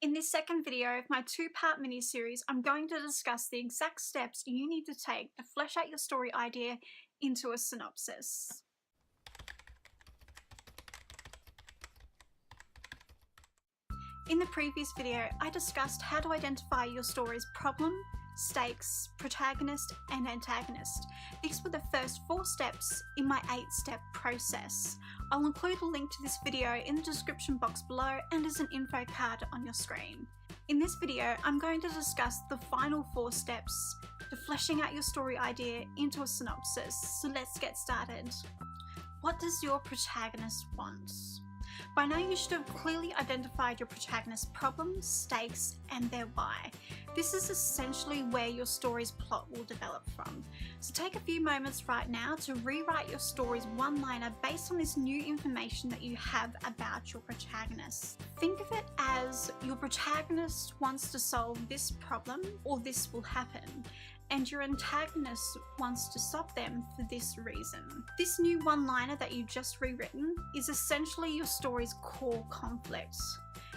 In this second video of my two-part mini-series, I'm going to discuss the exact steps you need to take to flesh out your story idea into a synopsis. In the previous video, I discussed how to identify your story's problem, stakes, protagonist, and antagonist. These were the first 4 steps in my 8-step process. I'll include a link to this video in the description box below and as an info card on your screen. In this video, I'm going to discuss the final 4 steps to fleshing out your story idea into a synopsis. So let's get started. What does your protagonist want? By now you should have clearly identified your protagonist's problems, stakes, and their why. This is essentially where your story's plot will develop from. So take a few moments right now to rewrite your story's one-liner based on this new information that you have about your protagonist. Think of it as your protagonist wants to solve this problem or this will happen, and your antagonist wants to stop them for this reason. This new one-liner that you've just rewritten is essentially your story's core conflict.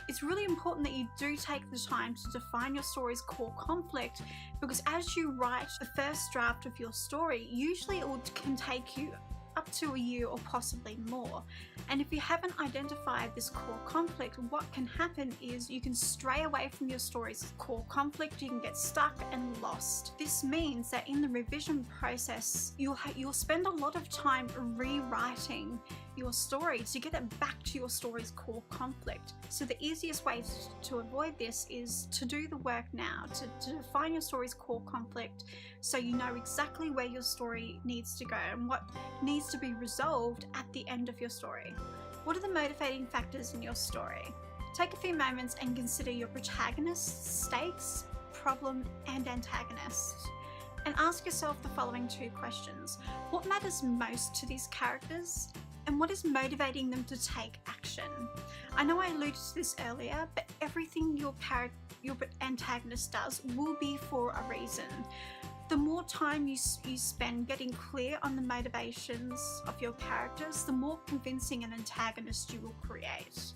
It's really important that you do take the time to define your story's core conflict, because as you write the first draft of your story, usually it can take you up to a year or possibly more. And if you haven't identified this core conflict, what can happen is you can stray away from your story's core conflict, you can get stuck and lost. This means that in the revision process, you'll spend a lot of time rewriting your story to get it back to your story's core conflict. So the easiest way to avoid this is to do the work now, to define your story's core conflict so you know exactly where your story needs to go and what needs to be resolved at the end of your story. What are the motivating factors in your story? Take a few moments and consider your protagonist, stakes, problem, and antagonist. And ask yourself the following 2 questions. What matters most to these characters? And what is motivating them to take action? I know I alluded to this earlier, but everything your antagonist does will be for a reason. The more time you spend getting clear on the motivations of your characters, the more convincing an antagonist you will create.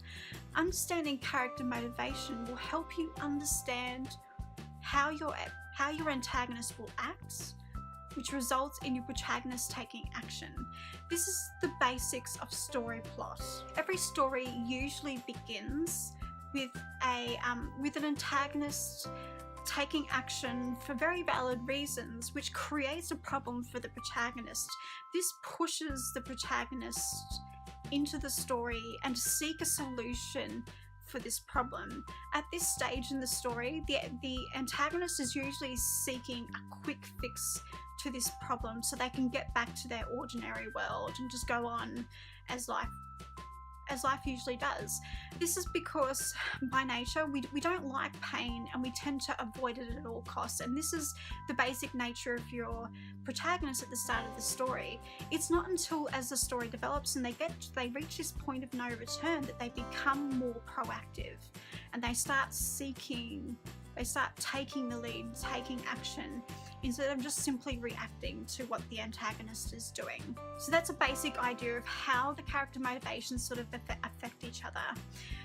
Understanding character motivation will help you understand how your antagonist will act, which results in your protagonist taking action. This is the basics of story plot. Every story usually begins with an antagonist taking action for very valid reasons, which creates a problem for the protagonist. This pushes the protagonist into the story and to seek a solution for this problem. At this stage in the story, the antagonist is usually seeking a quick fix to this problem so they can get back to their ordinary world and just go on as life usually does. This is because by nature we don't like pain and we tend to avoid it at all costs, and this is the basic nature of your protagonist at the start of the story. It's not until as the story develops and they reach this point of no return that they become more proactive and they start taking the lead, taking action, instead of just simply reacting to what the antagonist is doing. So that's a basic idea of how the character motivations sort of affect each other.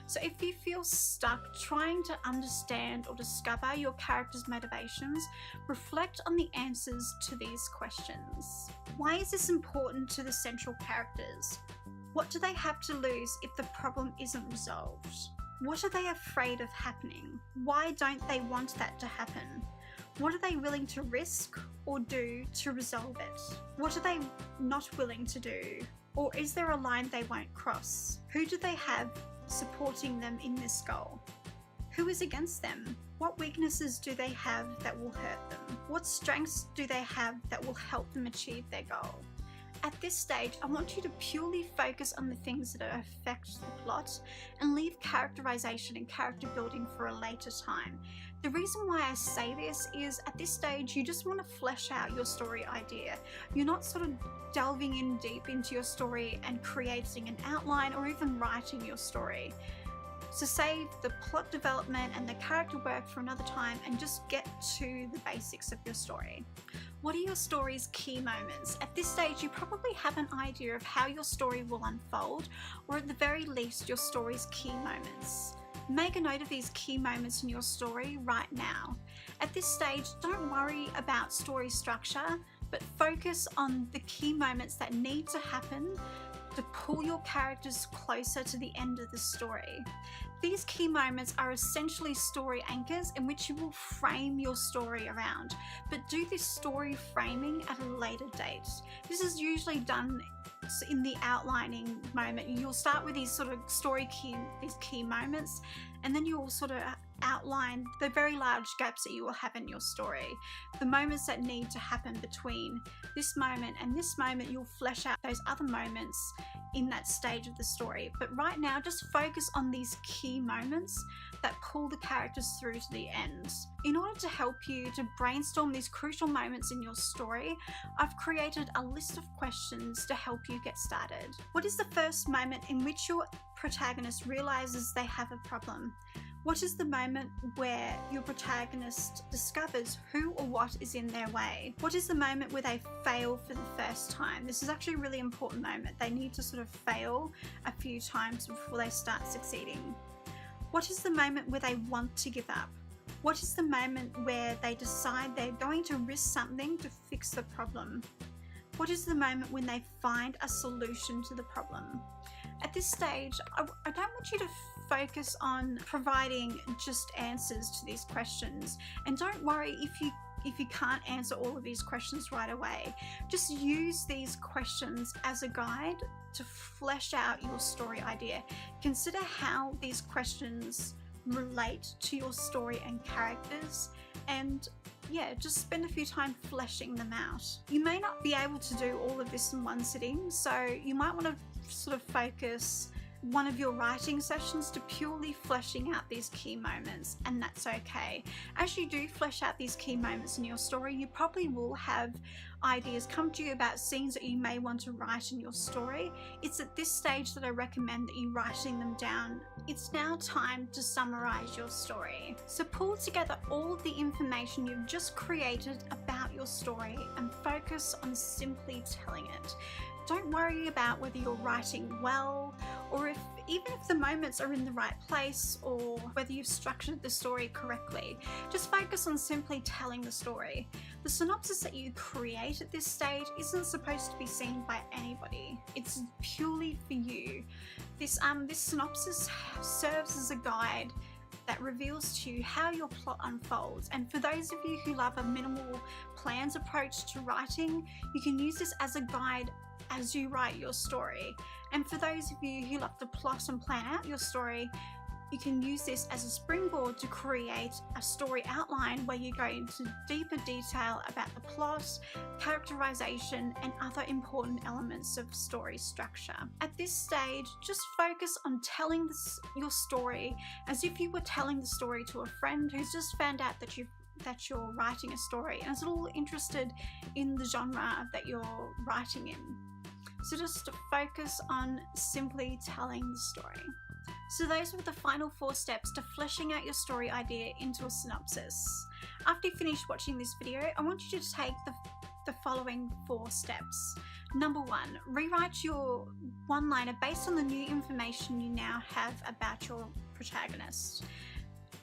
So if you feel stuck trying to understand or discover your character's motivations, reflect on the answers to these questions. Why is this important to the central characters? What do they have to lose if the problem isn't resolved? What are they afraid of happening? Why don't they want that to happen? What are they willing to risk or do to resolve it? What are they not willing to do? Or is there a line they won't cross? Who do they have supporting them in this goal? Who is against them? What weaknesses do they have that will hurt them? What strengths do they have that will help them achieve their goal? At this stage, I want you to purely focus on the things that affect the plot and leave characterization and character building for a later time. The reason why I say this is at this stage, you just want to flesh out your story idea. You're not sort of delving in deep into your story and creating an outline or even writing your story. So save the plot development and the character work for another time and just get to the basics of your story. What are your story's key moments? At this stage, you probably have an idea of how your story will unfold, or at the very least, your story's key moments. Make a note of these key moments in your story right now. At this stage, don't worry about story structure, but focus on the key moments that need to happen to pull your characters closer to the end of the story. These key moments are essentially story anchors in which you will frame your story around, but do this story framing at a later date. This is usually done in the outlining moment. You'll start with these sort of these key moments, and then you'll sort of outline the very large gaps that you will have in your story. The moments that need to happen between this moment and this moment, you'll flesh out those other moments in that stage of the story. But right now, just focus on these key moments that pull the characters through to the end. In order to help you to brainstorm these crucial moments in your story, I've created a list of questions to help you get started. What is the first moment in which your protagonist realizes they have a problem? What is the moment where your protagonist discovers who or what is in their way? What is the moment where they fail for the first time? This is actually a really important moment. They need to sort of fail a few times before they start succeeding. What is the moment where they want to give up? What is the moment where they decide they're going to risk something to fix the problem? What is the moment when they find a solution to the problem? At this stage, I don't want you to focus on providing just answers to these questions, and don't worry if you can't answer all of these questions right away. Just use these questions as a guide to flesh out your story idea. Consider how these questions relate to your story and characters, and just spend a few time fleshing them out. You may not be able to do all of this in one sitting, so you might want to sort of focus one of your writing sessions to purely fleshing out these key moments, and that's okay. As you do flesh out these key moments in your story, you probably will have ideas come to you about scenes that you may want to write in your story. It's at this stage that I recommend that you writing them down. It's now time to summarize your story. So pull together all of the information you've just created about your story and focus on simply telling it. Don't worry about whether you're writing well, or even if the moments are in the right place, or whether you've structured the story correctly. Just focus on simply telling the story. The synopsis that you create at this stage isn't supposed to be seen by anybody. It's purely for you. This synopsis serves as a guide that reveals to you how your plot unfolds. And for those of you who love a minimal plans approach to writing, you can use this as a guide as you write your story. And for those of you who love to plot and plan out your story, you can use this as a springboard to create a story outline where you go into deeper detail about the plot, characterization, and other important elements of story structure. At this stage, just focus on telling your story as if you were telling the story to a friend who's just found out that you're writing a story and is a little interested in the genre that you're writing in. So just focus on simply telling the story. So those were the final 4 steps to fleshing out your story idea into a synopsis. After you finish watching this video, I want you to take the following 4 steps. Number 1, rewrite your one-liner based on the new information you now have about your protagonist.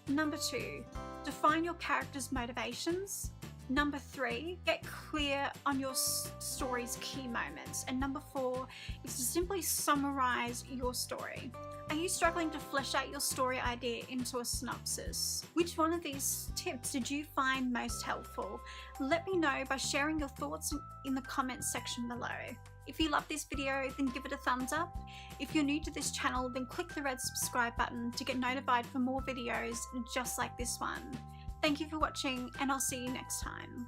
Number 2, define your character's motivations. Number 3, get clear on your story's key moments. And number 4 is to simply summarize your story. Are you struggling to flesh out your story idea into a synopsis? Which one of these tips did you find most helpful? Let me know by sharing your thoughts in the comments section below. If you love this video, then give it a thumbs up. If you're new to this channel, then click the red subscribe button to get notified for more videos just like this one. Thank you for watching, and I'll see you next time.